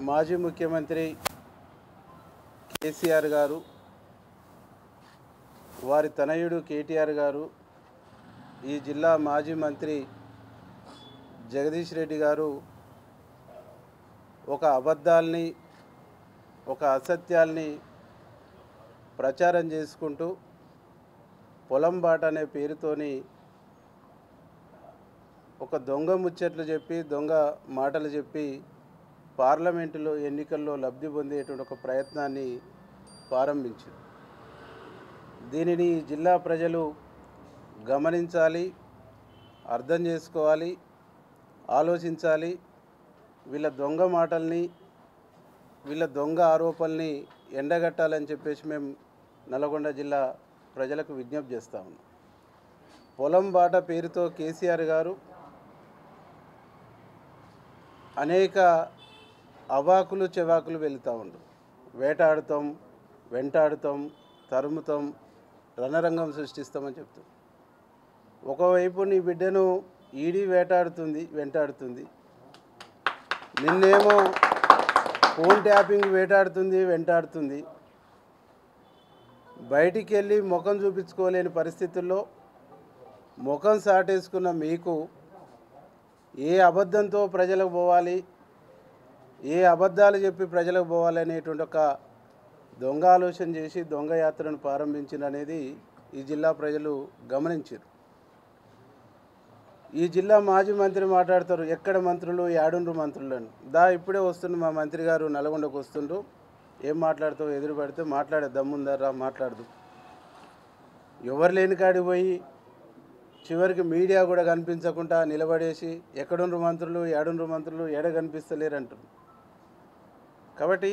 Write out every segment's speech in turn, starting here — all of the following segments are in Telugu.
మాజీ ముఖ్యమంత్రి కేసీఆర్ గారు, వారి తనయుడు కేటీఆర్ గారు, ఈ జిల్లా మాజీ మంత్రి జగదీష్ రెడ్డి గారు ఒక అబద్ధాల్ని, ఒక అసత్యాల్ని ప్రచారం చేసుకుంటూ పొలం బాట అనే పేరుతోని ఒక దొంగ ముచ్చట్లు చెప్పి, దొంగ మాటలు చెప్పి పార్లమెంటులో ఎన్నికల్లో లబ్ధి పొందేటువంటి ఒక ప్రయత్నాన్ని ప్రారంభించారు. దీనిని జిల్లా ప్రజలు గమనించాలి, అర్థం చేసుకోవాలి, ఆలోచించాలి. వీళ్ళ దొంగ మాటల్ని, వీళ్ళ దొంగ ఆరోపణల్ని ఎండగట్టాలని చెప్పేసి మేము నల్గొండ జిల్లా ప్రజలకు విజ్ఞప్తి చేస్తా ఉన్నాం. పొలం బాట పేరుతో కేసీఆర్ గారు అనేక అవాకులు చెవాకులు వెళుతూ ఉండు. వేటాడుతాం, వెంటాడుతాం, తరుముతాం, రణరంగం సృష్టిస్తామని చెప్తాం. ఒకవైపు నీ బిడ్డను ఈడీ వెంటాడుతుంది, నిన్నేమో ఫోన్ ట్యాపింగ్ వెంటాడుతుంది. బయటికి వెళ్ళి ముఖం చూపించుకోలేని పరిస్థితుల్లో ముఖం సాటేసుకున్న మీకు ఏ అబద్ధంతో ప్రజలకు పోవాలి, ఏ అబద్ధాలు చెప్పి ప్రజలకు పోవాలి అనేటువంటి ఒక దొంగ ఆలోచన చేసి దొంగ యాత్రను ప్రారంభించిందనేది ఈ జిల్లా ప్రజలు గమనించారు. ఈ జిల్లా మాజీ మంత్రి మాట్లాడతారు, ఎక్కడ మంత్రులు, యాడుండ్రు మంత్రులను. ఇప్పుడే వస్తుండు మా మంత్రి గారు, నల్గొండకు వస్తుండ్రు. ఏం మాట్లాడుతావు, ఎదురు పడితే మాట్లాడే దమ్ముందరా, మాట్లాడదు. ఎవరు లేని కాడికి పోయి చివరికి మీడియా కూడా కనిపించకుండా నిలబడేసి ఎక్కడుండ్రు మంత్రులు, యాడుండ్రు మంత్రులు, ఎడ కనిపిస్తలేరంటారు. కాబట్టి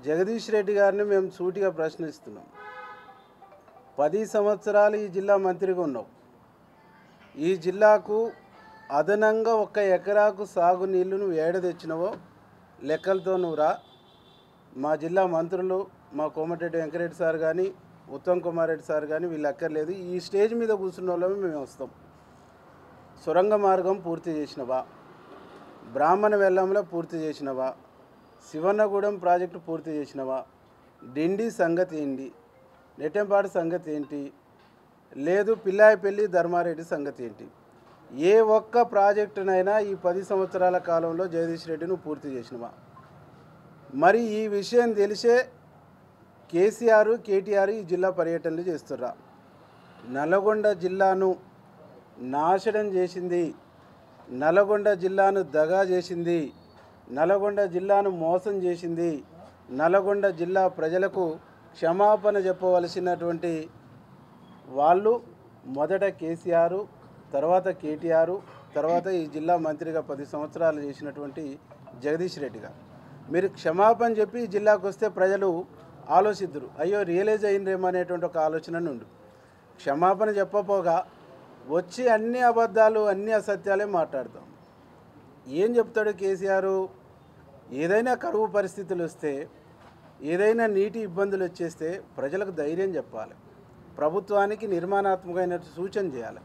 జగదీష్ రెడ్డి గారిని మేము సూటిగా ప్రశ్నిస్తున్నాం. 10 సంవత్సరాలు ఈ జిల్లా మంత్రిగా ఉన్నావు. ఈ జిల్లాకు అదనంగా 1 ఎకరాకు సాగు నీళ్లు నువ్వు ఏడ తెచ్చినవో లెక్కలతో నువ్వు రా. మా జిల్లా మంత్రులు, మా కోమటిరెడ్డి వెంకరెడ్డి సార్ కానీ, ఉత్తమ్ కుమార్ రెడ్డి సార్ కానీ వీళ్ళు అక్కర్లేదు. ఈ స్టేజ్ మీద కూర్చున్న వాళ్ళమే మేము వస్తాం. సొరంగ మార్గం పూర్తి చేసినవా, బ్రాహ్మణ వెల్లంలో పూర్తి చేసినవా, శివన్నగూడెం ప్రాజెక్టు పూర్తి చేసినవా, డిండి సంగతి ఏంటి, నెట్టెంపాడు సంగతి ఏంటి, లేదు పిల్లాయిపల్లి ధర్మారెడ్డి సంగతి ఏంటి. ఏ ఒక్క ప్రాజెక్టునైనా ఈ 10 సంవత్సరాల కాలంలో జగదీష్ రెడ్డి నువ్వు పూర్తి చేసినవా? మరి ఈ విషయం తెలిసే కేసీఆర్, కేటీఆర్ ఈ జిల్లా పర్యటనలు చేస్తుర్రా. నల్గొండ జిల్లాను నాశనం చేసింది, నల్గొండ జిల్లాను దగా చేసింది, నల్గొండ జిల్లాను మోసం చేసింది, నల్గొండ జిల్లా ప్రజలకు క్షమాపణ చెప్పవలసినటువంటి వాళ్ళు మొదట కేసీఆర్, తర్వాత కేటీఆర్, తర్వాత ఈ జిల్లా మంత్రిగా 10 సంవత్సరాలు చేసినటువంటి జగదీష్ రెడ్డి గారు. మీరు క్షమాపణ చెప్పి ఈ జిల్లాకు వస్తే ప్రజలు ఆలోచిద్దరు, అయ్యో రియలైజ్ అయిందేమో అనేటువంటి ఒక ఆలోచన నుండి. క్షమాపణ చెప్పపోగా వచ్చి అన్ని అబద్ధాలు, అన్ని అసత్యాలే మాట్లాడతాం. ఏం చెప్తాడు కేసీఆర్? ఏదైనా కరువు పరిస్థితులు వస్తే, ఏదైనా నీటి ఇబ్బందులు వచ్చేస్తే ప్రజలకు ధైర్యం చెప్పాలి, ప్రభుత్వానికి నిర్మాణాత్మకమైన సూచన చేయాలి.